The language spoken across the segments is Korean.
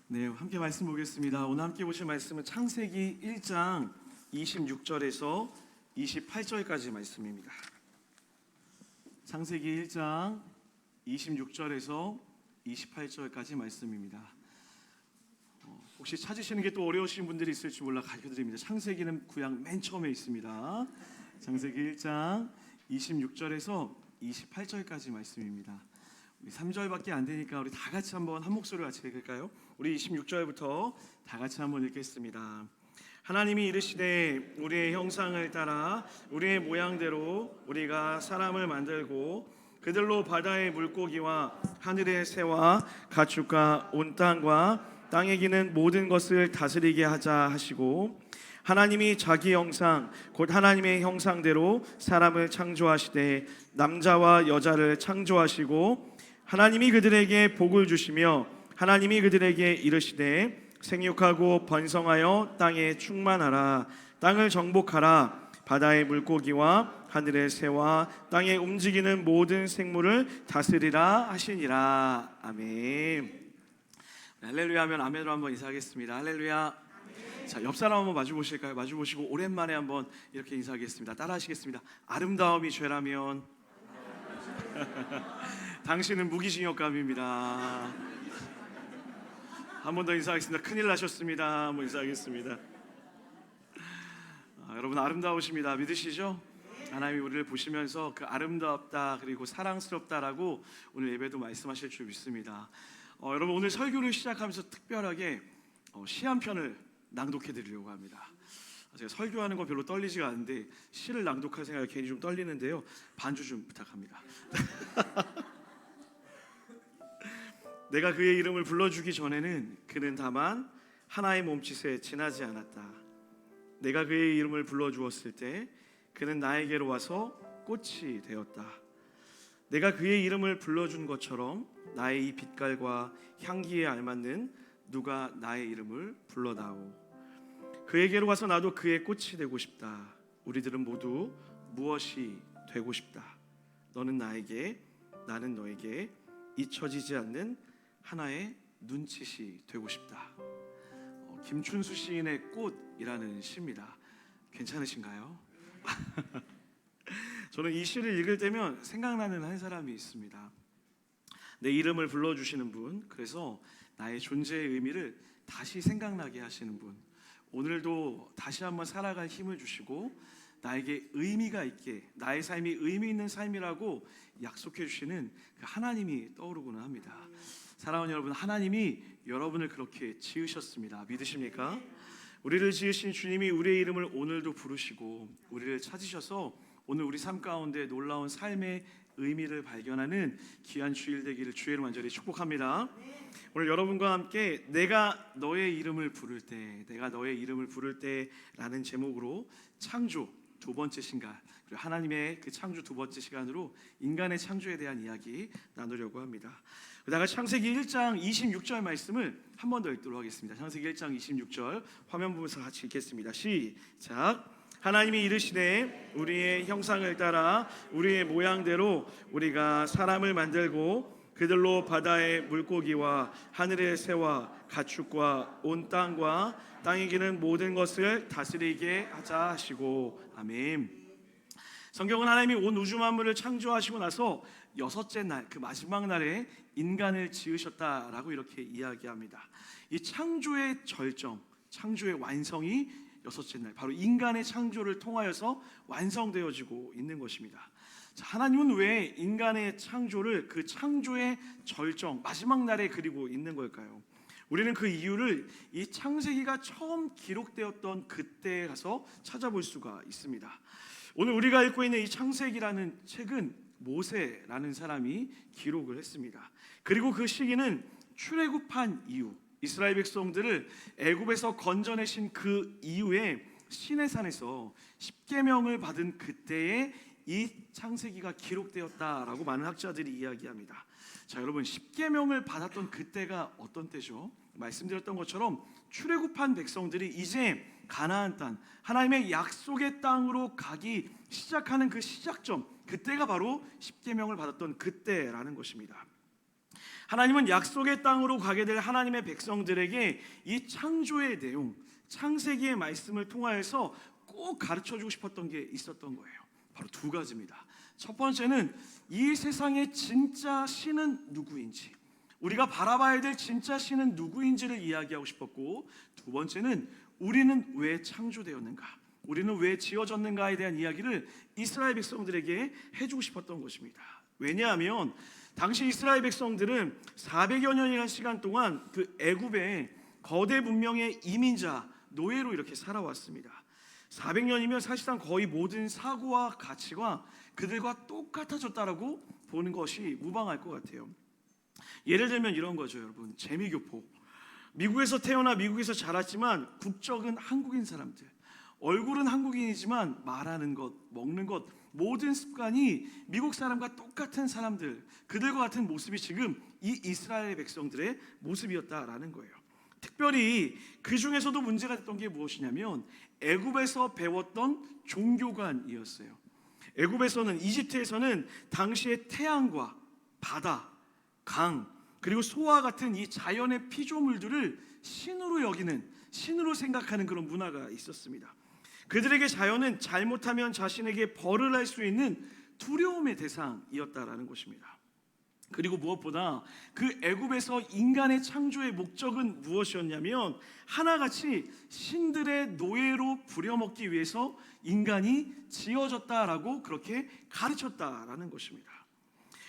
네, 함께 말씀 보겠습니다. 오늘 함께 보실 말씀은 창세기 1장 26절에서 28절까지 말씀입니다. 창세기 1장 26절에서 28절까지 말씀입니다. 혹시 찾으시는 게 또 어려우신 분들이 있을지 몰라 가르쳐드립니다. 창세기는 구약 맨 처음에 있습니다. 창세기 1장 26절에서 28절까지 말씀입니다. 우리 3절밖에 안 되니까 우리 다 같이 한번 한 목소리로 같이 읽을까요? 우리 26절부터 다 같이 한번 읽겠습니다. 하나님이 이르시되 우리의 형상을 따라 우리의 모양대로 우리가 사람을 만들고 그들로 바다의 물고기와 하늘의 새와 가축과 온 땅과 땅에 기는 모든 것을 다스리게 하자 하시고, 하나님이 자기 형상 곧 하나님의 형상대로 사람을 창조하시되 남자와 여자를 창조하시고, 하나님이 그들에게 복을 주시며 하나님이 그들에게 이르시되 생육하고 번성하여 땅에 충만하라. 땅을 정복하라. 바다의 물고기와 하늘의 새와 땅에 움직이는 모든 생물을 다스리라 하시니라. 아멘. 할렐루야 하면 아멘으로 한번 인사하겠습니다. 할렐루야. 자, 옆 사람 한번 마주 보실까요? 마주 보시고 오랜만에 한번 이렇게 인사하겠습니다. 따라하시겠습니다. 아름다움이 죄라면 당신은 무기징역감입니다. 한 번 더 인사하겠습니다. 큰일 나셨습니다. 한번 인사하겠습니다. 여러분 아름다우십니다. 믿으시죠? 하나님이 우리를 보시면서 그 아름답다 그리고 사랑스럽다라고 오늘 예배도 말씀하실 줄 믿습니다. 여러분 오늘 설교를 시작하면서 특별하게 시 한 편을 낭독해 드리려고 합니다. 제가 설교하는 거 별로 떨리지가 않은데 시를 낭독할 생각에 괜히 좀 떨리는데요. 반주 좀 부탁합니다. 내가 그의 이름을 불러주기 전에는 그는 다만 하나의 몸짓에 지나지 않았다. 내가 그의 이름을 불러주었을 때 그는 나에게로 와서 꽃이 되었다. 내가 그의 이름을 불러준 것처럼 나의 이 빛깔과 향기에 알맞는 누가 나의 이름을 불러다오. 그에게로 와서 나도 그의 꽃이 되고 싶다. 우리들은 모두 무엇이 되고 싶다. 너는 나에게, 나는 너에게 잊혀지지 않는 하나의 눈짓이 되고 싶다. 김춘수 시인의 꽃이라는 시입니다. 괜찮으신가요? 저는 이 시를 읽을 때면 생각나는 한 사람이 있습니다. 내 이름을 불러주시는 분, 그래서 나의 존재의 의미를 다시 생각나게 하시는 분, 오늘도 다시 한번 살아갈 힘을 주시고 나에게 의미가 있게, 나의 삶이 의미 있는 삶이라고 약속해 주시는 그 하나님이 떠오르곤 합니다. 사랑하는 여러분, 하나님이 여러분을 그렇게 지으셨습니다. 믿으십니까? 우리를 지으신 주님이 우리의 이름을 오늘도 부르시고 우리를 찾으셔서 오늘 우리 삶 가운데 놀라운 삶의 의미를 발견하는 귀한 주일 되기를 주의 이름으로 간절히 축복합니다. 오늘 여러분과 함께 내가 너의 이름을 부를 때, 내가 너의 이름을 부를 때라는 제목으로 창조 두 번째 시간, 그리고 하나님의 그 창조 두 번째 시간으로 인간의 창조에 대한 이야기 나누려고 합니다. 다같이 창세기 1장 26절 말씀을 한 번 더 읽도록 하겠습니다. 창세기 1장 26절 화면 보면서 같이 읽겠습니다. 시작. 하나님이 이르시되 우리의 형상을 따라 우리의 모양대로 우리가 사람을 만들고 그들로 바다의 물고기와 하늘의 새와 가축과 온 땅과 땅에 기는 모든 것을 다스리게 하자 하시고. 아멘. 성경은 하나님이 온 우주 만물을 창조하시고 나서 여섯째 날, 그 마지막 날에 인간을 지으셨다라고 이렇게 이야기합니다. 이 창조의 절정, 창조의 완성이 여섯째 날, 바로 인간의 창조를 통하여서 완성되어지고 있는 것입니다. 자, 하나님은 왜 인간의 창조를 그 창조의 절정, 마지막 날에 그리고 있는 걸까요? 우리는 그 이유를 이 창세기가 처음 기록되었던 그때에 가서 찾아볼 수가 있습니다. 오늘 우리가 읽고 있는 이 창세기라는 책은 모세라는 사람이 기록을 했습니다. 그리고 그 시기는 출애굽한 이후, 이스라엘 백성들을 애굽에서 건져내신 그 이후에 시내산에서 십계명을 받은 그때에 이 창세기가 기록되었다라고 많은 학자들이 이야기합니다. 자, 여러분, 십계명을 받았던 그때가 어떤 때죠? 말씀드렸던 것처럼 출애굽한 백성들이 이제 가나안 땅, 하나님의 약속의 땅으로 가기 시작하는 그 시작점, 그때가 바로 십계명을 받았던 그때라는 것입니다. 하나님은 약속의 땅으로 가게 될 하나님의 백성들에게 이 창조의 내용, 창세기의 말씀을 통하여서 꼭 가르쳐주고 싶었던 게 있었던 거예요. 바로 두 가지입니다. 첫 번째는 이 세상의 진짜 신은 누구인지, 우리가 바라봐야 될 진짜 신은 누구인지를 이야기하고 싶었고, 두 번째는 우리는 왜 창조되었는가, 우리는 왜 지어졌는가에 대한 이야기를 이스라엘 백성들에게 해주고 싶었던 것입니다. 왜냐하면 당시 이스라엘 백성들은 400여 년이라는 시간 동안 그 애굽의 거대 문명의 이민자, 노예로 이렇게 살아왔습니다. 400년이면 사실상 거의 모든 사고와 가치가 그들과 똑같아졌다라고 보는 것이 무방할 것 같아요. 예를 들면 이런 거죠, 여러분. 재미교포. 미국에서 태어나 미국에서 자랐지만 국적은 한국인 사람들. 얼굴은 한국인이지만 말하는 것, 먹는 것, 모든 습관이 미국 사람과 똑같은 사람들, 그들과 같은 모습이 지금 이 이스라엘 백성들의 모습이었다라는 거예요. 특별히 그 중에서도 문제가 됐던 게 무엇이냐면 애굽에서 배웠던 종교관이었어요. 애굽에서는, 이집트에서는 당시의 태양과 바다, 강, 그리고 소와 같은 이 자연의 피조물들을 신으로 여기는, 신으로 생각하는 그런 문화가 있었습니다. 그들에게 자연은 잘못하면 자신에게 벌을 할 수 있는 두려움의 대상이었다라는 것입니다. 그리고 무엇보다 그 애굽에서 인간의 창조의 목적은 무엇이었냐면 하나같이 신들의 노예로 부려먹기 위해서 인간이 지어졌다라고 그렇게 가르쳤다라는 것입니다.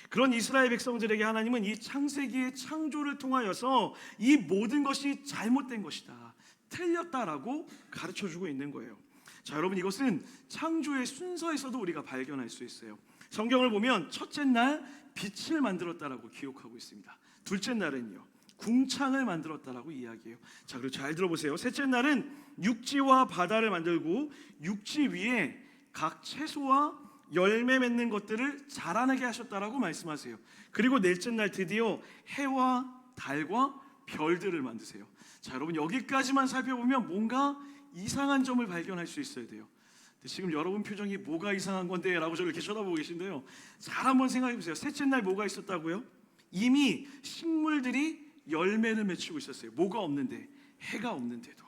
그런 이스라엘 백성들에게 하나님은 이 창세기의 창조를 통하여서 이 모든 것이 잘못된 것이다, 틀렸다라고 가르쳐주고 있는 거예요. 자, 여러분, 이것은 창조의 순서에서도 우리가 발견할 수 있어요. 성경을 보면 첫째 날 빛을 만들었다라고 기록하고 있습니다. 둘째 날은요, 궁창을 만들었다라고 이야기해요. 자, 그리고 잘 들어보세요. 셋째 날은 육지와 바다를 만들고 육지 위에 각 채소와 열매 맺는 것들을 자라나게 하셨다라고 말씀하세요. 그리고 넷째 날 드디어 해와 달과 별들을 만드세요. 자, 여러분, 여기까지만 살펴보면 뭔가 이상한 점을 발견할 수 있어야 돼요. 지금 여러분 표정이 뭐가 이상한 건데? 라고 저를 이렇게 쳐다보고 계신데요, 잘 한번 생각해 보세요. 셋째 날 뭐가 있었다고요? 이미 식물들이 열매를 맺히고 있었어요. 뭐가 없는데? 해가 없는데도.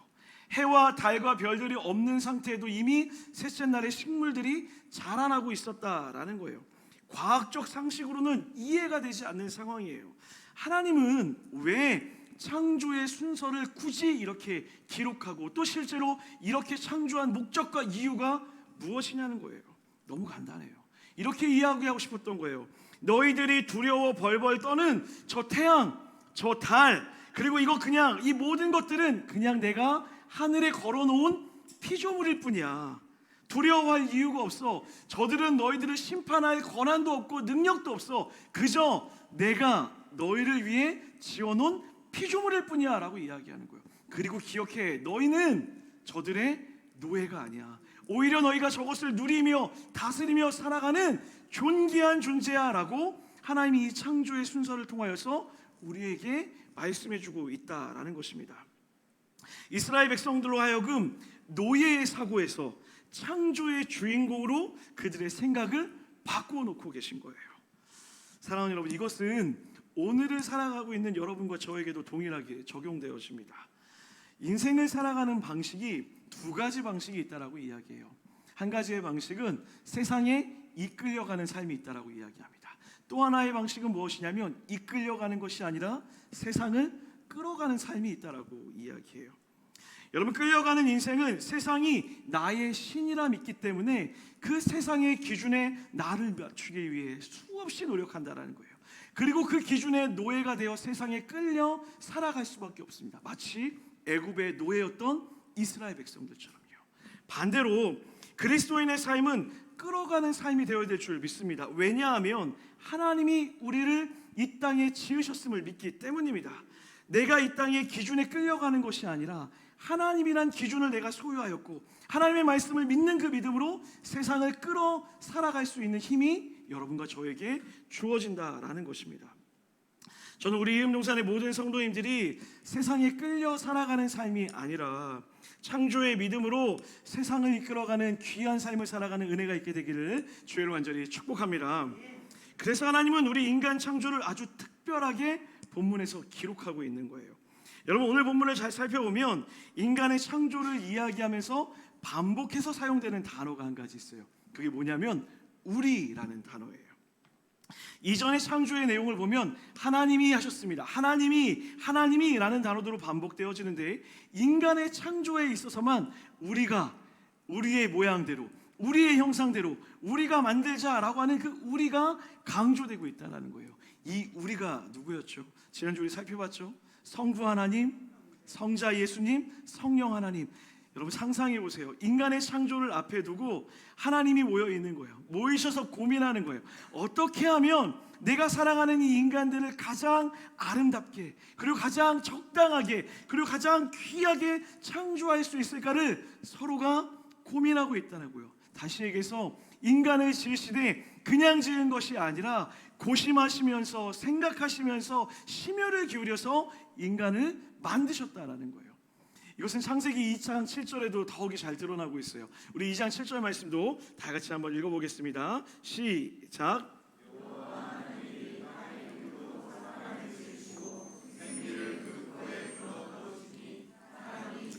해와 달과 별들이 없는 상태에도 이미 셋째 날에 식물들이 자라나고 있었다라는 거예요. 과학적 상식으로는 이해가 되지 않는 상황이에요. 하나님은 왜 창조의 순서를 굳이 이렇게 기록하고 또 실제로 이렇게 창조한 목적과 이유가 무엇이냐는 거예요. 너무 간단해요. 이렇게 이야기하고 싶었던 거예요. 너희들이 두려워 벌벌 떠는 저 태양, 저 달, 그리고 이거 그냥 이 모든 것들은 그냥 내가 하늘에 걸어놓은 피조물일 뿐이야. 두려워할 이유가 없어. 저들은 너희들을 심판할 권한도 없고 능력도 없어. 그저 내가 너희를 위해 지어놓은 피조물일 뿐이야 라고 이야기하는 거예요. 그리고 기억해, 너희는 저들의 노예가 아니야. 오히려 너희가 저것을 누리며 다스리며 살아가는 존귀한 존재야 라고 하나님이 이 창조의 순서를 통하여서 우리에게 말씀해주고 있다라는 것입니다. 이스라엘 백성들로 하여금 노예의 사고에서 창조의 주인공으로 그들의 생각을 바꾸어 놓고 계신 거예요. 사랑하는 여러분, 이것은 오늘을 살아가고 있는 여러분과 저에게도 동일하게 적용되어집니다. 인생을 살아가는 방식이 두 가지 방식이 있다라고 이야기해요. 한 가지의 방식은 세상에 이끌려가는 삶이 있다라고 이야기합니다. 또 하나의 방식은 무엇이냐면 이끌려가는 것이 아니라 세상을 끌어가는 삶이 있다라고 이야기해요. 여러분, 끌려가는 인생은 세상이 나의 신이라 믿기 때문에 그 세상의 기준에 나를 맞추기 위해 수없이 노력한다라는 거예요. 그리고 그 기준의 노예가 되어 세상에 끌려 살아갈 수밖에 없습니다. 마치 애굽의 노예였던 이스라엘 백성들처럼요. 반대로 그리스도인의 삶은 끌어가는 삶이 되어야 될 줄 믿습니다. 왜냐하면 하나님이 우리를 이 땅에 지으셨음을 믿기 때문입니다. 내가 이 땅의 기준에 끌려가는 것이 아니라 하나님이란 기준을 내가 소유하였고 하나님의 말씀을 믿는 그 믿음으로 세상을 끌어 살아갈 수 있는 힘이 여러분과 저에게 주어진다라는 것입니다. 저는 우리 이음동산의 모든 성도님들이 세상에 끌려 살아가는 삶이 아니라 창조의 믿음으로 세상을 이끌어가는 귀한 삶을 살아가는 은혜가 있게 되기를 주의로 간절히 축복합니다. 그래서 하나님은 우리 인간 창조를 아주 특별하게 본문에서 기록하고 있는 거예요. 여러분 오늘 본문을 잘 살펴보면 인간의 창조를 이야기하면서 반복해서 사용되는 단어가 한 가지 있어요. 그게 뭐냐면 우리라는 단어예요. 이전의 창조의 내용을 보면 하나님이 하셨습니다. 하나님이라는 단어로 반복되어지는데 인간의 창조에 있어서만 우리가 우리의 모양대로 우리의 형상대로 우리가 만들자라고 하는 그 우리가 강조되고 있다는 거예요. 이 우리가 누구였죠? 지난주 우리 살펴봤죠? 성부 하나님, 성자 예수님, 성령 하나님. 여러분 상상해 보세요. 인간의 창조를 앞에 두고 하나님이 모여 있는 거예요. 모이셔서 고민하는 거예요. 어떻게 하면 내가 사랑하는 이 인간들을 가장 아름답게 그리고 가장 적당하게 그리고 가장 귀하게 창조할 수 있을까를 서로가 고민하고 있다고요. 다시 얘기해서 인간을 지으시되 그냥 지은 것이 아니라 고심하시면서 생각하시면서 심혈을 기울여서 인간을 만드셨다라는 거예요. 이것은 창세기 2장 7절에도 더욱이 잘 드러나고 있어요. 우리 2장 7절 말씀도 다 같이 한번 읽어보겠습니다. 시작.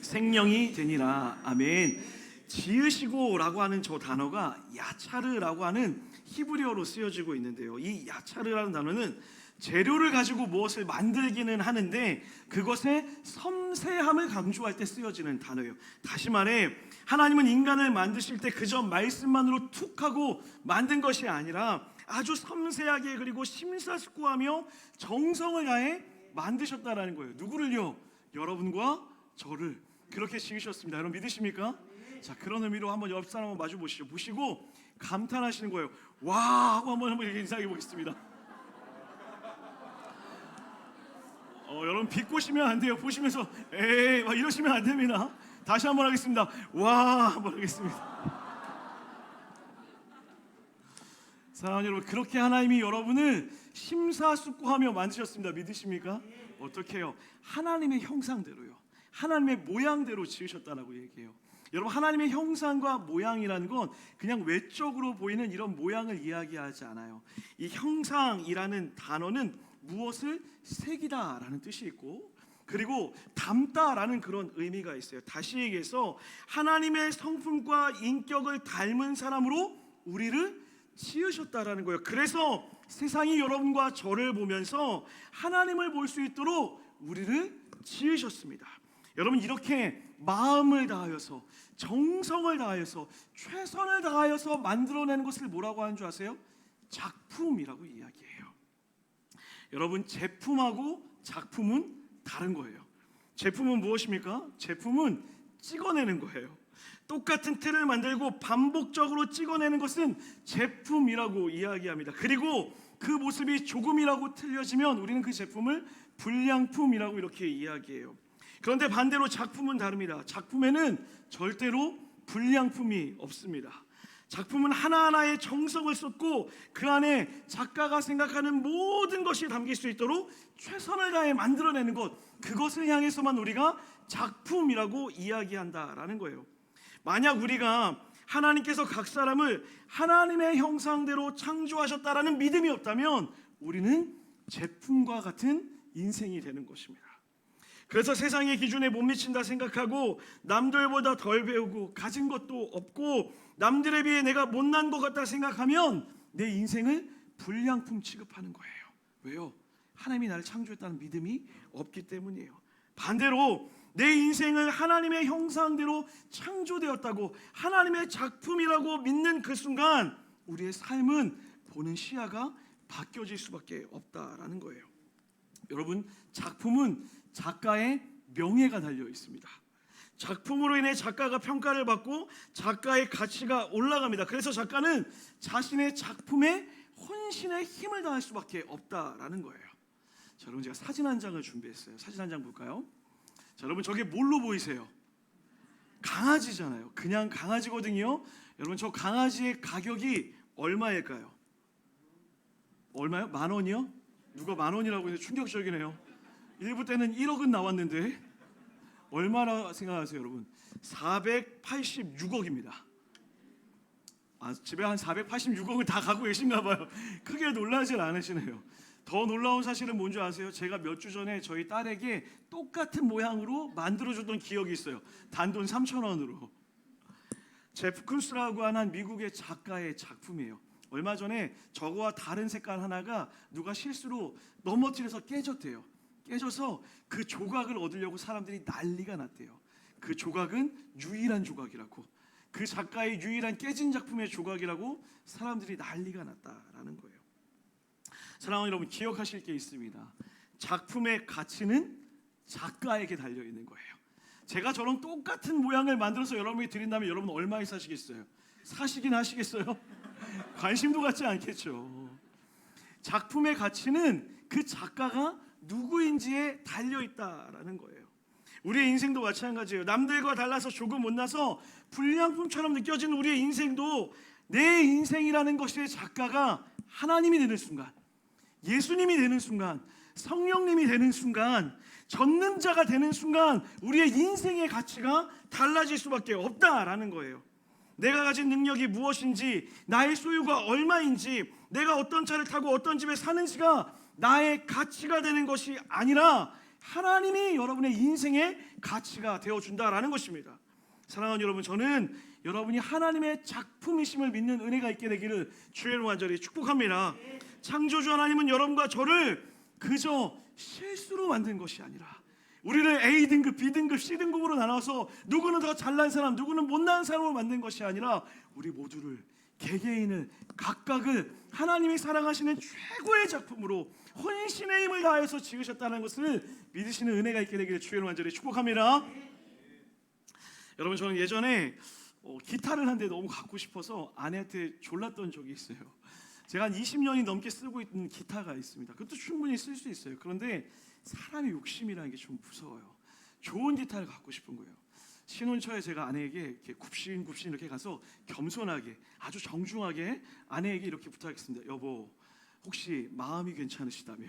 생명이 되니라. 아멘. 지으시고라고 하는 저 단어가 야차르라고 하는 히브리어로 쓰여지고 있는데요. 이 야차르라는 단어는 재료를 가지고 무엇을 만들기는 하는데 그것의 섬세함을 강조할 때 쓰여지는 단어예요. 다시 말해 하나님은 인간을 만드실 때 그저 말씀만으로 툭 하고 만든 것이 아니라 아주 섬세하게 그리고 심사숙고하며 정성을 다해 만드셨다라는 거예요. 누구를요? 여러분과 저를 그렇게 지으셨습니다. 여러분 믿으십니까? 자, 그런 의미로 한번 옆 사람 한번 마주 보시죠. 보시고 감탄하시는 거예요. 와 하고 한번 인사해 보겠습니다. 여러분 비꼬시면 안 돼요. 보시면서 에이 막 이러시면 안 됩니다. 다시 한번 하겠습니다. 와 한번 하겠습니다. 사랑하는 여러분, 그렇게 하나님이 여러분을 심사숙고하며 만드셨습니다. 믿으십니까? 어떻게 해요? 하나님의 형상대로요. 하나님의 모양대로 지으셨다라고 얘기해요. 여러분 하나님의 형상과 모양이라는 건 그냥 외적으로 보이는 이런 모양을 이야기하지 않아요. 이 형상이라는 단어는 무엇을 새기다라는 뜻이 있고 그리고 담다라는 그런 의미가 있어요. 다시 얘기해서 하나님의 성품과 인격을 닮은 사람으로 우리를 지으셨다라는 거예요. 그래서 세상이 여러분과 저를 보면서 하나님을 볼 수 있도록 우리를 지으셨습니다. 여러분 이렇게 마음을 다하여서 정성을 다하여서 최선을 다하여서 만들어내는 것을 뭐라고 하는 줄 아세요? 작품이라고 이야기해요. 여러분 제품하고 작품은 다른 거예요. 제품은 무엇입니까? 제품은 찍어내는 거예요. 똑같은 틀을 만들고 반복적으로 찍어내는 것은 제품이라고 이야기합니다. 그리고 그 모습이 조금이라도 틀려지면 우리는 그 제품을 불량품이라고 이렇게 이야기해요. 그런데 반대로 작품은 다릅니다. 작품에는 절대로 불량품이 없습니다. 작품은 하나하나의 정성을 쏟고 그 안에 작가가 생각하는 모든 것이 담길 수 있도록 최선을 다해 만들어내는 것, 그것을 향해서만 우리가 작품이라고 이야기한다라는 거예요. 만약 우리가 하나님께서 각 사람을 하나님의 형상대로 창조하셨다라는 믿음이 없다면 우리는 제품과 같은 인생이 되는 것입니다. 그래서 세상의 기준에 못 미친다 생각하고 남들보다 덜 배우고 가진 것도 없고 남들에 비해 내가 못난 것 같다 생각하면 내 인생을 불량품 취급하는 거예요. 왜요? 하나님이 나를 창조했다는 믿음이 없기 때문이에요. 반대로 내 인생을 하나님의 형상대로 창조되었다고 하나님의 작품이라고 믿는 그 순간 우리의 삶은 보는 시야가 바뀌어질 수밖에 없다라는 거예요. 여러분 작품은 작가의 명예가 달려 있습니다. 작품으로 인해 작가가 평가를 받고 작가의 가치가 올라갑니다. 그래서 작가는 자신의 작품에 혼신의 힘을 다할 수밖에 없다라는 거예요. 자, 여러분 제가 사진 한 장을 준비했어요. 사진 한 장 볼까요? 자, 여러분 저게 뭘로 보이세요? 강아지잖아요. 그냥 강아지거든요. 여러분 저 강아지의 가격이 얼마일까요? 얼마요? 10,000원이요? 누가 10,000원이라고 했는데 충격적이네요. 일부 때는 1억은 나왔는데 얼마나 생각하세요, 여러분? 486억입니다. 집에 한 486억을 다 갖고 계신가 봐요. 크게 놀라질 않으시네요. 더 놀라운 사실은 뭔지 아세요? 제가 몇 주 전에 저희 딸에게 똑같은 모양으로 만들어줬던 기억이 있어요. 단돈 3,000원으로. 제프 쿤스라고 하는 미국의 작가의 작품이에요. 얼마 전에 저거와 다른 색깔 하나가 누가 실수로 넘어뜨려서 깨졌대요. 깨져서 그 조각을 얻으려고 사람들이 난리가 났대요. 그 조각은 유일한 조각이라고, 그 작가의 유일한 깨진 작품의 조각이라고 사람들이 난리가 났다라는 거예요. 사랑하는 여러분, 기억하실 게 있습니다. 작품의 가치는 작가에게 달려 있는 거예요. 제가 저런 똑같은 모양을 만들어서 여러분에게 드린다면 여러분 얼마에 사시겠어요? 사시긴 하시겠어요? 관심도 갖지 않겠죠. 작품의 가치는 그 작가가 누구인지에 달려 있다라는 거예요. 우리의 인생도 마찬가지예요. 남들과 달라서 조금 못나서 불량품처럼 느껴지는 우리의 인생도 내 인생이라는 것의 작가가 하나님이 되는 순간, 예수님이 되는 순간, 성령님이 되는 순간, 전능자가 되는 순간 우리의 인생의 가치가 달라질 수밖에 없다라는 거예요. 내가 가진 능력이 무엇인지, 나의 소유가 얼마인지, 내가 어떤 차를 타고 어떤 집에 사는지가 나의 가치가 되는 것이 아니라 하나님이 여러분의 인생의 가치가 되어준다라는 것입니다. 사랑하는 여러분, 저는 여러분이 하나님의 작품이심을 믿는 은혜가 있게 되기를 주의 이름으로 간절히 축복합니다. 창조주 하나님은 여러분과 저를 그저 실수로 만든 것이 아니라 우리를 A등급, B등급, C등급으로 나눠서 누구는 더 잘난 사람, 누구는 못난 사람으로 만든 것이 아니라 우리 모두를, 개개인을, 각각을 하나님이 사랑하시는 최고의 작품으로 혼신의 힘을 다해서 지으셨다는 것을 믿으시는 은혜가 있게 되기를 주의 이름으로 간절히 축복합니다. 여러분, 저는 예전에 기타를 한 대 너무 갖고 싶어서 아내한테 졸랐던 적이 있어요. 제가 한 20년이 넘게 쓰고 있는 기타가 있습니다. 그것도 충분히 쓸 수 있어요. 그런데 사람의 욕심이라는 게 좀 무서워요. 좋은 기타를 갖고 싶은 거예요. 신혼초에 제가 아내에게 이렇게 굽신굽신 이렇게 가서 겸손하게, 아주 정중하게 아내에게 이렇게 부탁했습니다. 여보, 혹시 마음이 괜찮으시다면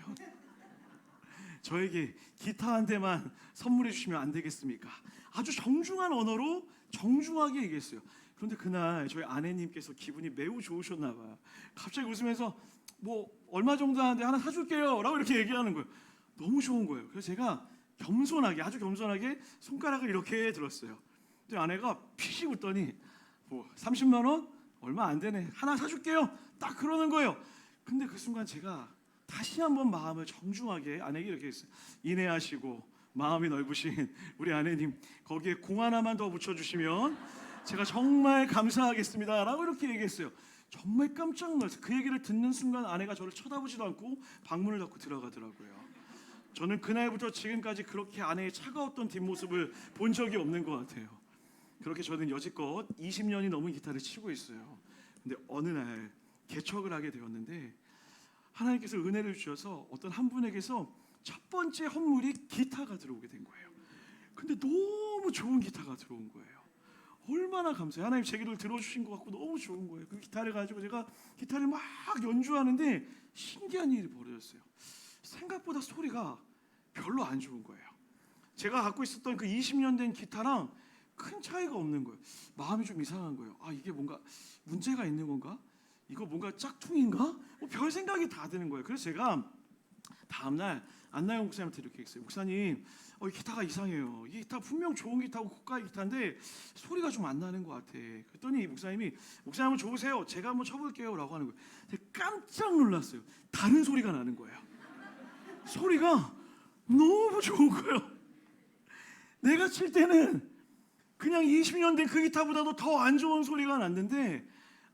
저에게 기타 한 대만 선물해 주시면 안 되겠습니까? 아주 정중한 언어로 정중하게 얘기했어요. 그런데 그날 저희 아내님께서 기분이 매우 좋으셨나 봐요. 갑자기 웃으면서 뭐 얼마 정도 하는데 하나 사줄게요 라고 이렇게 얘기하는 거예요. 너무 좋은 거예요. 그래서 제가 겸손하게, 아주 겸손하게 손가락을 이렇게 들었어요. 근데 아내가 피식 웃더니 뭐 30만 원? 얼마 안 되네. 하나 사줄게요. 딱 그러는 거예요. 근데 그 순간 제가 다시 한번 마음을 정중하게 아내에게 이렇게 했어요. 인내하시고 마음이 넓으신 우리 아내님, 거기에 공 하나만 더 붙여주시면 제가 정말 감사하겠습니다 라고 이렇게 얘기했어요. 정말 깜짝 놀랐어요. 그 얘기를 듣는 순간 아내가 저를 쳐다보지도 않고 방문을 닫고 들어가더라고요. 저는 그날부터 지금까지 그렇게 아내의 차가웠던 뒷모습을 본 적이 없는 것 같아요. 그렇게 저는 여지껏 20년이 넘은 기타를 치고 있어요. 근데 어느 날 개척을 하게 되었는데 하나님께서 은혜를 주셔서 어떤 한 분에게서 첫 번째 헌물이 기타가 들어오게 된 거예요. 근데 너무 좋은 기타가 들어온 거예요. 얼마나 감사해요. 하나님 제 기도를 들어주신 것 같고 너무 좋은 거예요. 그 기타를 가지고 제가 기타를 막 연주하는데 신기한 일이 벌어졌어요. 생각보다 소리가 별로 안 좋은 거예요. 제가 갖고 있었던 그 20년 된 기타랑 큰 차이가 없는 거예요. 마음이 좀 이상한 거예요. 아, 이게 뭔가 문제가 있는 건가? 이거 뭔가 짝퉁인가? 뭐 별 생각이 다 드는 거예요. 그래서 제가 다음날 안나영 목사님한테 이렇게 했어요. 목사님, 이 기타가 이상해요. 이 기타 분명 좋은 기타고 고가의 기타인데 소리가 좀 안 나는 것 같아. 그랬더니 목사님 한번 줘보세요. 제가 한번 쳐볼게요 라고 하는 거예요. 제가 깜짝 놀랐어요. 다른 소리가 나는 거예요. 소리가 너무 좋은 거예요. 내가 칠 때는 그냥 20년 된 그 기타보다도 더 안 좋은 소리가 났는데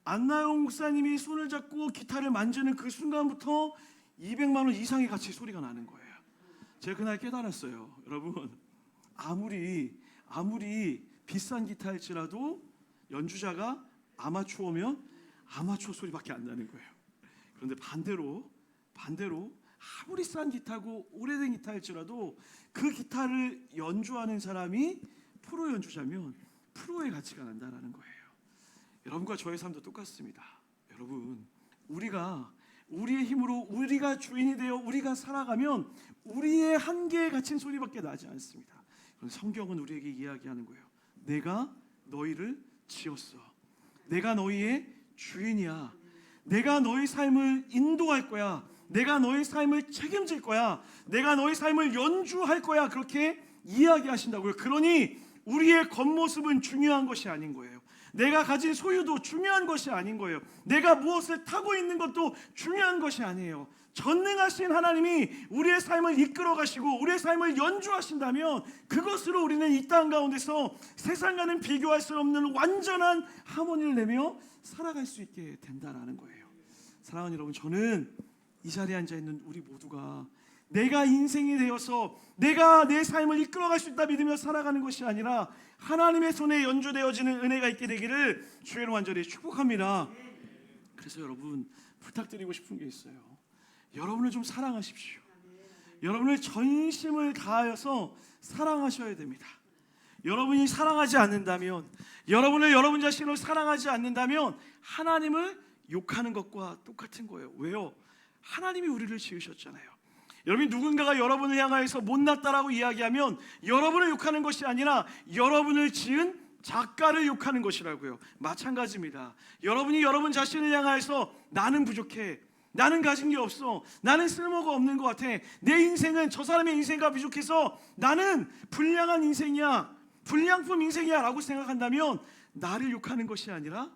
안나영 목사님이 손을 잡고 기타를 만지는 그 순간부터 200만 원 이상의 가치 소리가 나는 거예요. 제가 그날 깨달았어요. 여러분, 아무리 비싼 기타일지라도 연주자가 아마추어면 아마추어 소리밖에 안 나는 거예요. 그런데 반대로 아무리 싼 기타고 오래된 기타일지라도 그 기타를 연주하는 사람이 프로 연주자면 프로의 가치가 난다는 거예요. 여러분과 저의 삶도 똑같습니다. 여러분, 우리가 우리의 힘으로 우리가 주인이 되어 우리가 살아가면 우리의 한계에 갇힌 소리밖에 나지 않습니다. 그런데 성경은 우리에게 이야기하는 거예요. 내가 너희를 지었어. 내가 너희의 주인이야. 내가 너희 삶을 인도할 거야. 내가 너의 삶을 책임질 거야. 내가 너의 삶을 연주할 거야. 그렇게 이야기하신다고요. 그러니 우리의 겉모습은 중요한 것이 아닌 거예요. 내가 가진 소유도 중요한 것이 아닌 거예요. 내가 무엇을 타고 있는 것도 중요한 것이 아니에요. 전능하신 하나님이 우리의 삶을 이끌어 가시고 우리의 삶을 연주하신다면 그것으로 우리는 이 땅 가운데서 세상과는 비교할 수 없는 완전한 하모니를 내며 살아갈 수 있게 된다는 거예요. 사랑하는 여러분, 저는 이 자리에 앉아 있는 우리 모두가 내가 인생이 되어서 내가 내 삶을 이끌어갈 수 있다 믿으며 살아가는 것이 아니라 하나님의 손에 연주되어지는 은혜가 있게 되기를 주의로 간절히 축복합니다. 그래서 여러분, 부탁드리고 싶은 게 있어요. 여러분을 좀 사랑하십시오. 여러분을 전심을 다하여서 사랑하셔야 됩니다. 여러분이 사랑하지 않는다면, 여러분을 여러분 자신을 사랑하지 않는다면 하나님을 욕하는 것과 똑같은 거예요. 왜요? 하나님이 우리를 지으셨잖아요. 여러분이 누군가가 여러분을 향하여서 못났다라고 이야기하면 여러분을 욕하는 것이 아니라 여러분을 지은 작가를 욕하는 것이라고요. 마찬가지입니다. 여러분이 여러분 자신을 향하여서 나는 부족해, 나는 가진 게 없어, 나는 쓸모가 없는 것 같아, 내 인생은 저 사람의 인생과 부족해서 나는 불량한 인생이야, 불량품 인생이야 라고 생각한다면 나를 욕하는 것이 아니라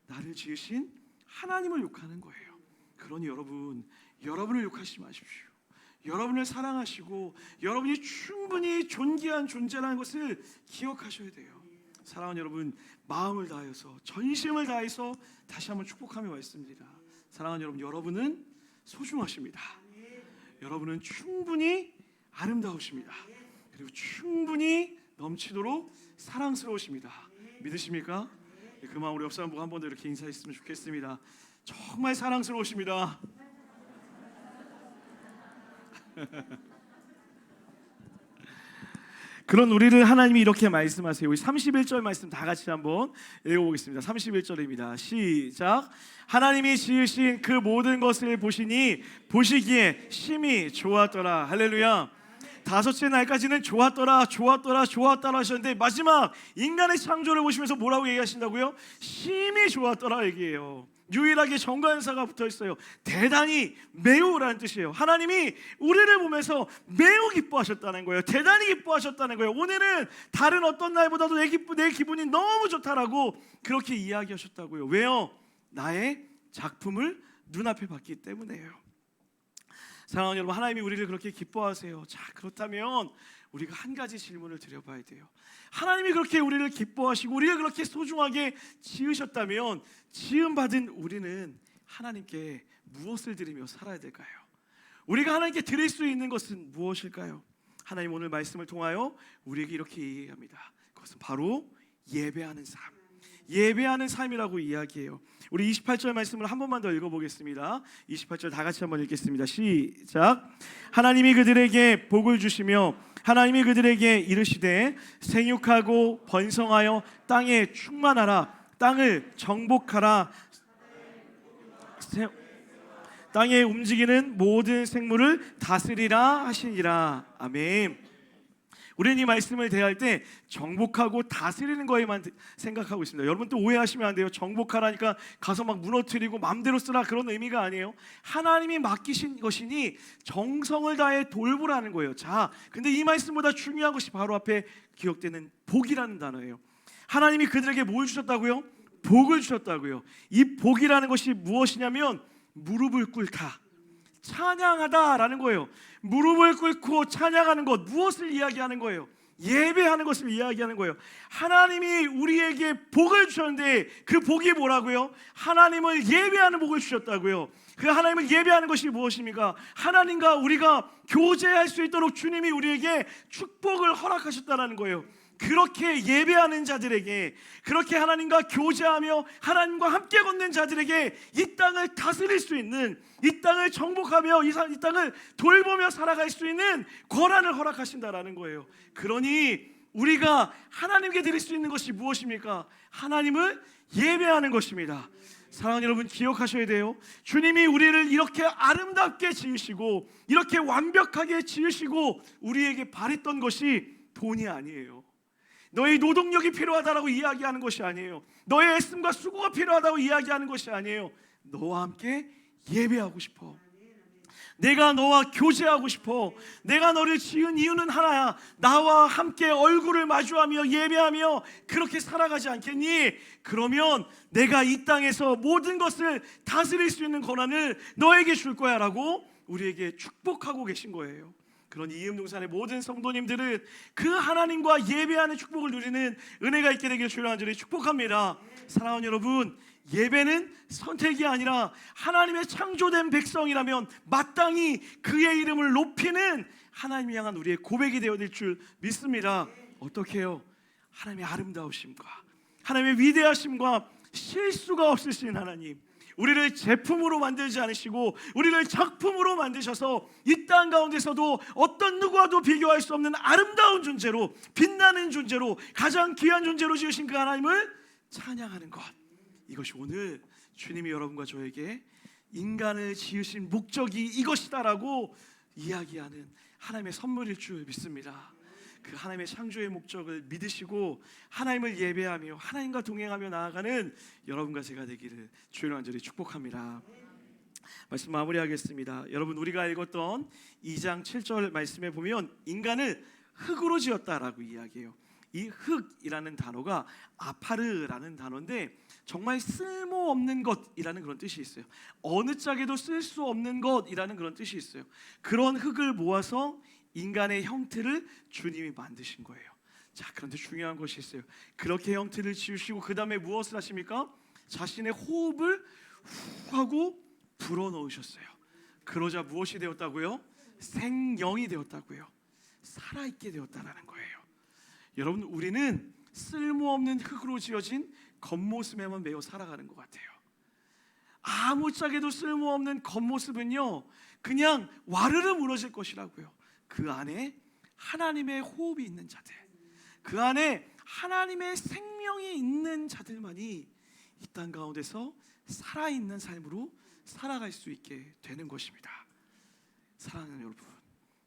나를 지으신 하나님을 욕하는 거예요. 그러니 여러분, 여러분을 욕하지 마십시오. 여러분을 사랑하시고 여러분이 충분히 존귀한 존재라는 것을 기억하셔야 돼요. 사랑하는 여러분, 마음을 다해서 전심을 다해서 다시 한번 축복하며 말씀드립니다. 사랑하는 여러분, 여러분은 소중하십니다. 여러분은 충분히 아름다우십니다. 그리고 충분히 넘치도록 사랑스러우십니다. 믿으십니까? 그 마음 우리 옆 사람 보고 한 번 더 이렇게 인사했으면 좋겠습니다. 정말 사랑스러우십니다. 그런 우리를 하나님이 이렇게 말씀하세요. 우리 31절 말씀 다 같이 한번 읽어보겠습니다. 31절입니다. 시작. 하나님이 지으신 그 모든 것을 보시니 보시기에 심히 좋았더라. 할렐루야. 다섯째 날까지는 좋았더라, 좋았더라, 좋았더라 하셨는데 마지막 인간의 창조를 보시면서 뭐라고 얘기하신다고요? 심히 좋았더라 얘기해요. 유일하게 정관사가 붙어있어요. 대단히, 매우라는 뜻이에요. 하나님이 우리를 보면서 매우 기뻐하셨다는 거예요. 대단히 기뻐하셨다는 거예요. 오늘은 다른 어떤 날보다도 내 기분이 너무 좋다라고 그렇게 이야기하셨다고요. 왜요? 나의 작품을 눈앞에 봤기 때문에요. 사랑하는 여러분, 하나님이 우리를 그렇게 기뻐하세요. 자, 그렇다면 우리가 한 가지 질문을 드려봐야 돼요. 하나님이 그렇게 우리를 기뻐하시고 우리를 그렇게 소중하게 지으셨다면 지음받은 우리는 하나님께 무엇을 드리며 살아야 될까요? 우리가 하나님께 드릴 수 있는 것은 무엇일까요? 하나님 오늘 말씀을 통하여 우리에게 이렇게 얘기합니다. 그것은 바로 예배하는 삶, 예배하는 삶이라고 이야기해요. 우리 28절 말씀을 한 번만 더 읽어보겠습니다. 28절 다 같이 한번 읽겠습니다. 시작. 하나님이 그들에게 복을 주시며 하나님이 그들에게 이르시되 생육하고 번성하여 땅에 충만하라, 땅을 정복하라, 땅에 움직이는 모든 생물을 다스리라 하시니라. 아멘. 우리는 이 말씀을 대할 때 정복하고 다스리는 거에만 생각하고 있습니다. 여러분 또 오해하시면 안 돼요. 정복하라니까 가서 막 무너뜨리고 마음대로 쓰라 그런 의미가 아니에요. 하나님이 맡기신 것이니 정성을 다해 돌보라는 거예요. 자, 근데 이 말씀보다 중요한 것이 바로 앞에 기억되는 복이라는 단어예요. 하나님이 그들에게 뭘 주셨다고요? 복을 주셨다고요. 이 복이라는 것이 무엇이냐면 무릎을 꿇다, 찬양하다라는 거예요. 무릎을 꿇고 찬양하는 것, 무엇을 이야기하는 거예요? 예배하는 것을 이야기하는 거예요. 하나님이 우리에게 복을 주셨는데 그 복이 뭐라고요? 하나님을 예배하는 복을 주셨다고요. 그 하나님을 예배하는 것이 무엇입니까? 하나님과 우리가 교제할 수 있도록 주님이 우리에게 축복을 허락하셨다는 거예요. 그렇게 예배하는 자들에게, 그렇게 하나님과 교제하며 하나님과 함께 걷는 자들에게 이 땅을 다스릴 수 있는, 이 땅을 정복하며 이 땅을 돌보며 살아갈 수 있는 권한을 허락하신다라는 거예요. 그러니 우리가 하나님께 드릴 수 있는 것이 무엇입니까? 하나님을 예배하는 것입니다. 사랑하는 여러분, 기억하셔야 돼요. 주님이 우리를 이렇게 아름답게 지으시고 이렇게 완벽하게 지으시고 우리에게 바랬던 것이 돈이 아니에요. 너의 노동력이 필요하다라고 이야기하는 것이 아니에요. 너의 애씀과 수고가 필요하다고 이야기하는 것이 아니에요. 너와 함께 예배하고 싶어. 내가 너와 교제하고 싶어. 내가 너를 지은 이유는 하나야. 나와 함께 얼굴을 마주하며 예배하며 그렇게 살아가지 않겠니? 그러면 내가 이 땅에서 모든 것을 다스릴 수 있는 권한을 너에게 줄 거야 라고 우리에게 축복하고 계신 거예요. 그런 이음동산의 모든 성도님들은 그 하나님과 예배하는 축복을 누리는 은혜가 있게 되길 주의 간절히 축복합니다. 사랑하는 여러분, 예배는 선택이 아니라 하나님의 창조된 백성이라면 마땅히 그의 이름을 높이는 하나님을 향한 우리의 고백이 되어질 줄 믿습니다. 어떻게 해요? 하나님의 아름다우심과 하나님의 위대하심과 실수가 없으신 하나님, 우리를 제품으로 만들지 않으시고 우리를 작품으로 만드셔서 이 땅 가운데서도 어떤 누구와도 비교할 수 없는 아름다운 존재로, 빛나는 존재로, 가장 귀한 존재로 지으신 그 하나님을 찬양하는 것, 이것이 오늘 주님이 여러분과 저에게 인간을 지으신 목적이 이것이다라고 이야기하는 하나님의 선물일 줄 믿습니다. 그 하나님의 창조의 목적을 믿으시고 하나님을 예배하며 하나님과 동행하며 나아가는 여러분과 제가 되기를 주의 간절히 축복합니다. 말씀 마무리하겠습니다. 여러분, 우리가 읽었던 2장 7절 말씀에 보면 인간을 흙으로 지었다라고 이야기해요. 이 흙이라는 단어가 아파르라는 단어인데 정말 쓸모없는 것이라는 그런 뜻이 있어요. 어느 짝에도 쓸 수 없는 것이라는 그런 뜻이 있어요. 그런 흙을 모아서 인간의 형태를 주님이 만드신 거예요. 자, 그런데 중요한 것이 있어요. 그렇게 형태를 지으시고 그 다음에 무엇을 하십니까? 자신의 호흡을 후 하고 불어넣으셨어요. 그러자 무엇이 되었다고요? 생명이 되었다고요. 살아있게 되었다라는 거예요. 여러분, 우리는 쓸모없는 흙으로 지어진 겉모습에만 매여 살아가는 것 같아요. 아무짝에도 쓸모없는 겉모습은요, 그냥 와르르 무너질 것이라고요. 그 안에 하나님의 호흡이 있는 자들, 그 안에 하나님의 생명이 있는 자들만이 이 땅 가운데서 살아있는 삶으로 살아갈 수 있게 되는 것입니다. 사랑하는 여러분,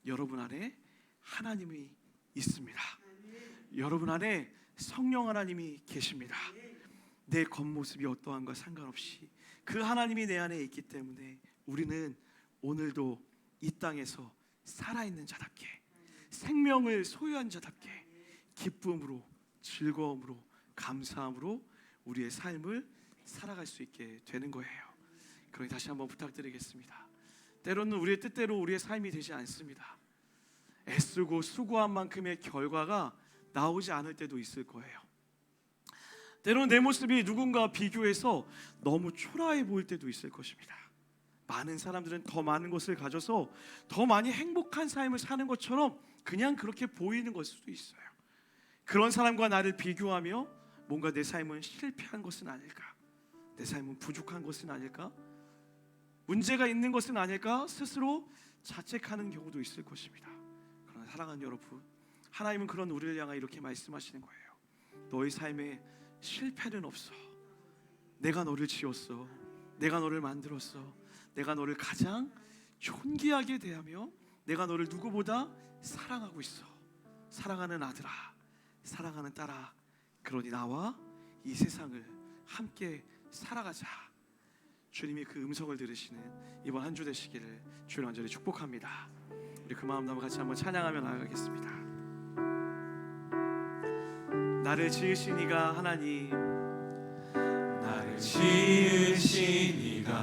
여러분 안에 하나님이 있습니다. 여러분 안에 성령 하나님이 계십니다. 내 겉모습이 어떠한가 상관없이 그 하나님이 내 안에 있기 때문에 우리는 오늘도 이 땅에서 살아있는 자답게, 생명을 소유한 자답게 기쁨으로, 즐거움으로, 감사함으로 우리의 삶을 살아갈 수 있게 되는 거예요. 그러니 다시 한번 부탁드리겠습니다. 때로는 우리의 뜻대로 우리의 삶이 되지 않습니다. 애쓰고 수고한 만큼의 결과가 나오지 않을 때도 있을 거예요. 때로는 내 모습이 누군가와 비교해서 너무 초라해 보일 때도 있을 것입니다. 많은 사람들은 더 많은 것을 가져서 더 많이 행복한 삶을 사는 것처럼 그냥 그렇게 보이는 걸 수도 있어요. 그런 사람과 나를 비교하며 뭔가 내 삶은 실패한 것은 아닐까, 내 삶은 부족한 것은 아닐까, 문제가 있는 것은 아닐까 스스로 자책하는 경우도 있을 것입니다. 그러나 사랑하는 여러분, 하나님은 그런 우리를 향해 이렇게 말씀하시는 거예요. 너의 삶에 실패는 없어. 내가 너를 지었어. 내가 너를 만들었어. 내가 너를 가장 존귀하게 대하며 내가 너를 누구보다 사랑하고 있어. 사랑하는 아들아, 사랑하는 딸아, 그러니 나와 이 세상을 함께 살아가자. 주님이 그 음성을 들으시는 이번 한 주 되시기를 주님 간절히 축복합니다. 우리 그 마음 담아 같이 한번 찬양하며 나아가겠습니다. 나를 지으신 이가 하나님, 나를 지으신 이가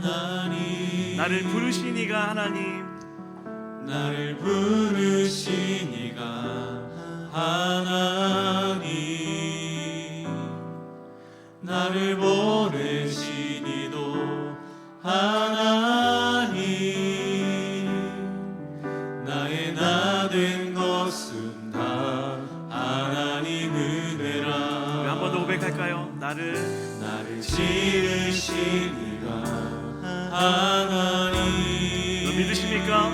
하나님, 나를 부르신 이가 하나님, 나를 부르신 이가 하나님, 나를 보내신 이도 하나님, 나의 나 된 것은 다 하나님 은혜라. 우리 한 번 더 고백할까요? 나를 지으신 이가 하나님, 너 믿으십니까?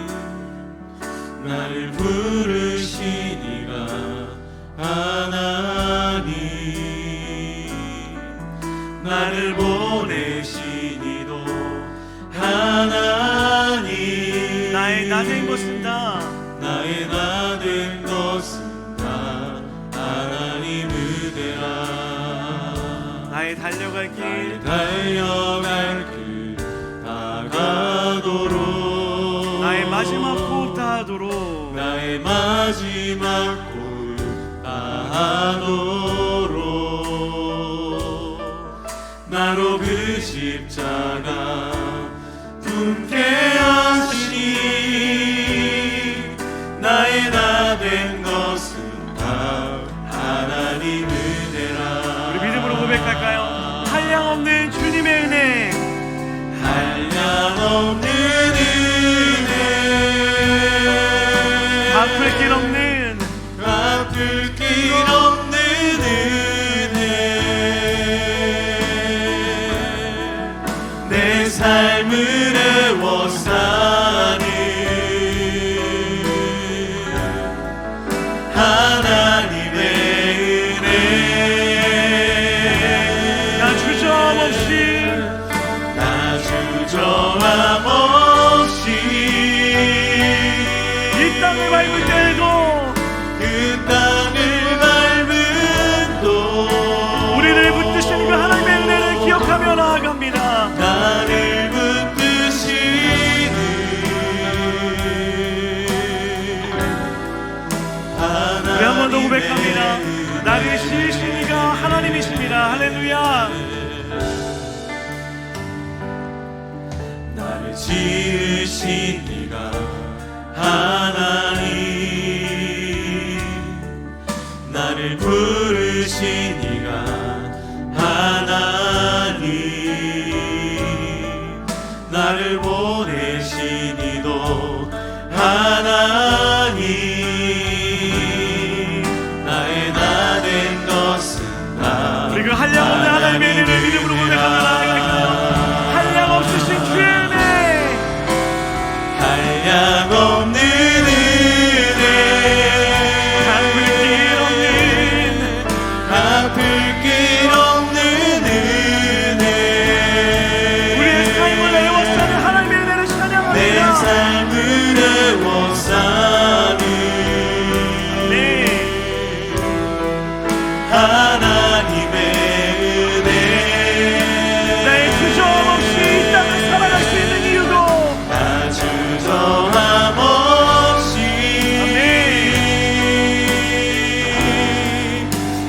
나를 부르신 이가 하나님, 나를 보내신 이도 하나님, 나의 나 된 것은 다, 나의 나 된 것은 다 하나님 은혜라. 나의 달려갈 길 달려갈 길 다 다하도록 나의 마지막 호흡 다하도록 나의 마지막 호흡 다하도록 나로 그 십자가 품게 하시니 나의 나 된 것은 다 하나님 은혜라. 우리 믿음으로 고백할까요? 한량없는 주님의 은혜, 한량없는 은혜, 갚을 길 없는 갚을 길 없는 은혜, 내 삶을 애워싸는 하나님의 은혜. 나 주저함없이 나 주저함없이 이 땅을 밟을 때에도 그 땅을 밟은 또 우리를 붙드시는 그 하나님의 은혜를 기억하며 나아갑니다. 나를 붙드시는 우리 한 번 더 고백합니다. 하나님의 나를 지으신 이가 하나님이십니다. 할렐루야. 나를 지으신 이가 하나님, 나를 부르신 이가 하나님, 나를 보내신 이도 하나님, 나의 나 된 것은 다 우리 그 한량없는 하나님의 은혜를 믿음으로 고백하며 나아갈까요? 한량없으신 주의 은혜, 한량없는 은혜, 갚을 길 없는 갚을 길 없는 은혜, 우리의 삶을 애워싸는 하나님의 은혜를 내 찬양합니다. 삶을 애워싸는 네. 하나님의 은혜. 나의 주저함없이 이 땅을 살아갈 수 있는 이유도 나 주저함없이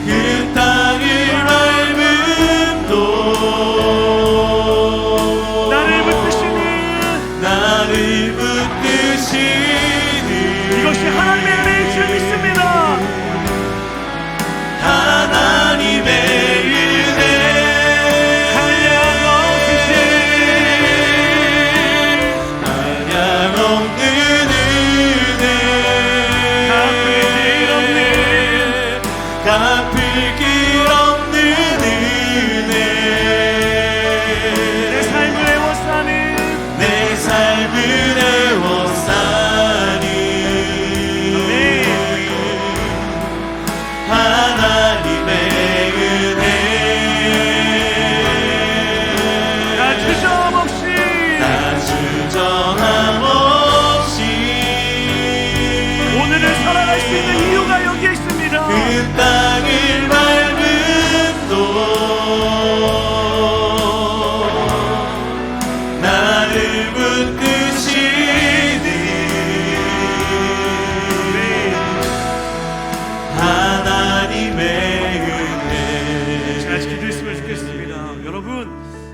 그 땅을 밟음도 나를 붙드시니 나를 붙드시는 이것이 하나님의 은혜인 줄 믿습니다. 하나님의 은혜. 한량없으신 한량없는 은혜, 갚을 길 없는 갚을 길 없는 은혜, 내 삶을 애워싸는 내 삶을 애워싸는 하나님의 은혜. 나 주저함없이 나 주저함없이 오늘을 살아갈 수 있는 이유가 여기에 있습니다. 그 땅을 밟음도 나를 붙드시는 하나님의 은혜. 같이 기도했으면 좋겠습니다. 여러분,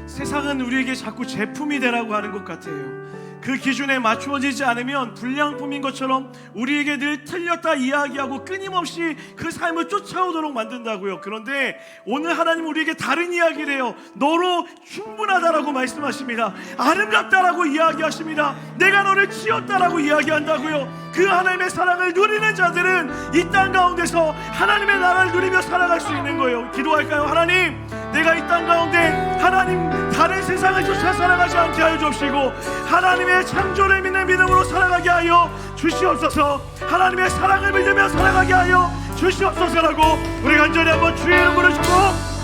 세상은 우리에게 자꾸 제품이 되라고 하는 것 같아요. 그 기준에 맞추어지지 않으면 불량품인 것처럼 우리에게 늘 틀렸다 이야기하고 끊임없이 그 삶을 쫓아오도록 만든다고요. 그런데 오늘 하나님 우리에게 다른 이야기를 해요. 너로 충분하다라고 말씀하십니다. 아름답다라고 이야기하십니다. 내가 너를 지었다라고 이야기한다고요. 그 하나님의 사랑을 누리는 자들은 이 땅 가운데서 하나님의 나라를 누리며 살아갈 수 있는 거예요. 기도할까요? 하나님, 내가 이 땅 가운데 하나님 다른 세상을 쫓아 살아가지 않게 하여 주옵시고 하나님의 창조를 믿는 믿음으로 살아가게 하여 주시옵소서. 하나님의 사랑을 믿으며 살아가게 하여 주시옵소서라고 우리 간절히 한번 주의 이름 부르시고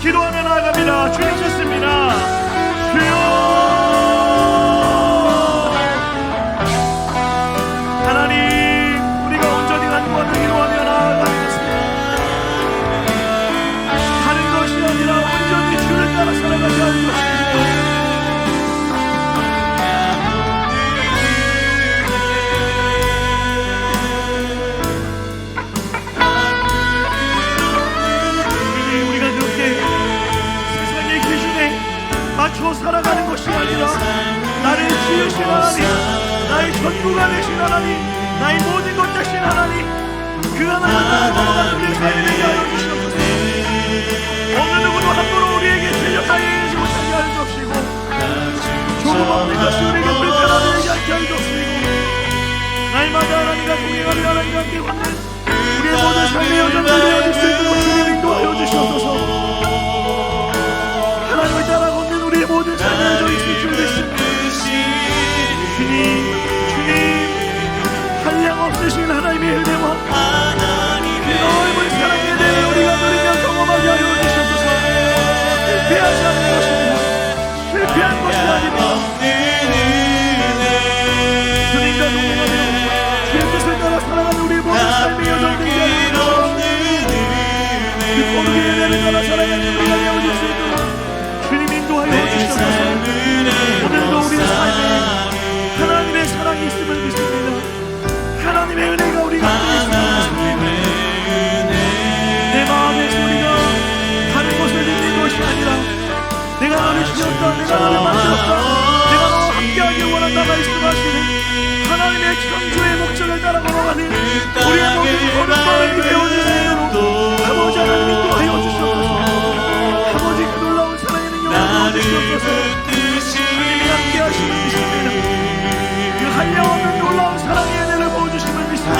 기도하며 나아갑니다. 주님 찾습니다. 주여, 하나님, 우리가 온전히 하나님과 기도하며 나아가겠습니다. 다른 것이 아니라 온전히 주를 따라 살아가게 하여 주옵소서. 전부가 되신 하나님, 나의 모든 것 되신 하나님, 그 하나님을 걸어가는 우리의 삶이 되게 하여 주시옵소서. 어느 누구도 함부로 우리에게 틀려가지 못하게 하여 주옵시고, 조금 없는 것이 우리에게 불편하게 하게 하여 주옵시고, 날마다 하나님과 동행하며 하나님과 함께 걷는 우리의 모든 삶의 여정들이 되어질 수 있도록 주님 인도하여 주시옵소서. 하나님을 따라 걷는 우리의 모든 삶의 여정이 있을 줄 믿습니다. 주님, 한량없으신 하나님의 은혜와 넓은 사랑의 은혜를 우리가 누리며 경험하게 하여 주시옵소서. 실패하지 않는 것입니다. 실패한 것이 아닙니다. 주님과 동행하며 주의 뜻을 따라 살아가는 우리의 모든 삶의 여정이 되게 하여 주시옵소서. 그 거룩의 은혜를 따라 살아가는 우리가 되어질 수 있도록 주님 인도하여 주시옵소서. 오늘도 우리의 삶에 하나님의 사랑이 있음을 믿습니다. 하나님의 은혜가 우리 가운데 있습니다. 내 마음의 소리가 다른 곳에 들리는 것이 아니라 내가 너를 지었다, 내가 너를 만들었다, 내가 너와 함께하길 원한다 말씀하시는 하나님의 창조의 목적을 따라 걸어가는 우리의 모든 걸음걸음이 되어질 수 있도록 아버지 하나님 인도하여 주시옵소서. 아버지 그 놀라운 사랑의 능력을 부어주시옵소서. 하나님이 함께하시는 믿습니다. 그 한량없는 놀라운 사랑의 은혜를 부어주심을 믿습니다.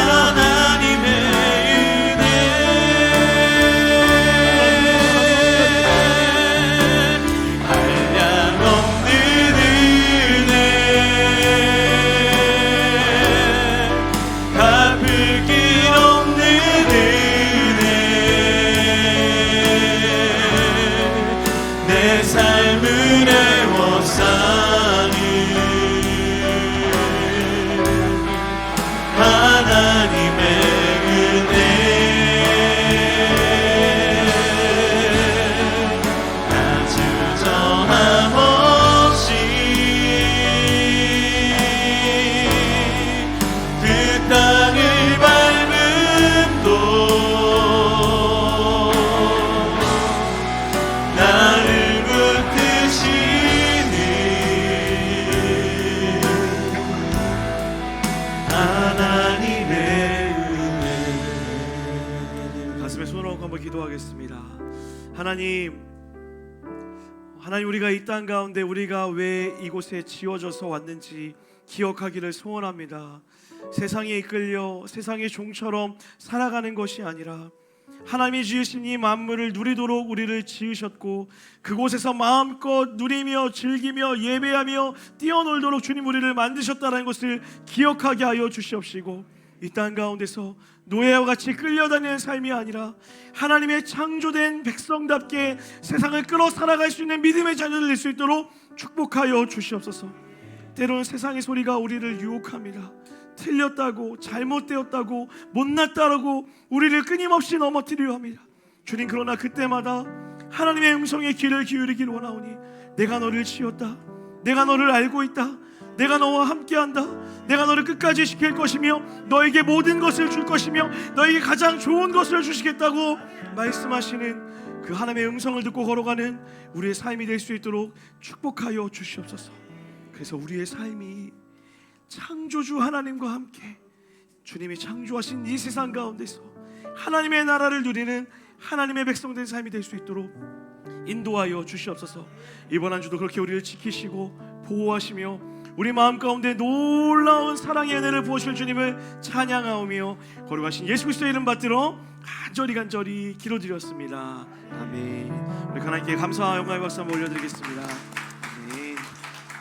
하나님의 하나님 우리가 이 땅 가운데 우리가 왜 이곳에 지어져서 왔는지 기억하기를 소원합니다. 세상에 이끌려 세상의 종처럼 살아가는 것이 아니라 하나님이 지으신 이 만물을 누리도록 우리를 지으셨고 그곳에서 마음껏 누리며 즐기며 예배하며 뛰어놀도록 주님 우리를 만드셨다는 것을 기억하게 하여 주시옵시고 이 땅 가운데서 노예와 같이 끌려다니는 삶이 아니라 하나님의 창조된 백성답게 세상을 끌어 살아갈 수 있는 믿음의 자녀들 될 수 있도록 축복하여 주시옵소서. 때로는 세상의 소리가 우리를 유혹합니다. 틀렸다고, 잘못되었다고, 못났다고 우리를 끊임없이 넘어뜨리려 합니다. 주님, 그러나 그때마다 하나님의 음성에 귀를 기울이길 원하오니 내가 너를 지었다, 내가 너를 알고 있다, 내가 너와 함께한다, 내가 너를 끝까지 지킬 것이며 너에게 모든 것을 줄 것이며 너에게 가장 좋은 것을 주시겠다고 말씀하시는 그 하나님의 음성을 듣고 걸어가는 우리의 삶이 될 수 있도록 축복하여 주시옵소서. 그래서 우리의 삶이 창조주 하나님과 함께 주님이 창조하신 이 세상 가운데서 하나님의 나라를 누리는 하나님의 백성된 삶이 될 수 있도록 인도하여 주시옵소서. 이번 한 주도 그렇게 우리를 지키시고 보호하시며 우리 마음 가운데 놀라운 사랑의 은혜를 부으실 주님을 찬양하오며 거룩하신 예수 그리스도의 이름 받들어 간절히 기도드렸습니다. 아멘. 우리 하나님께 감사와 영광의 박수 한번 올려드리겠습니다.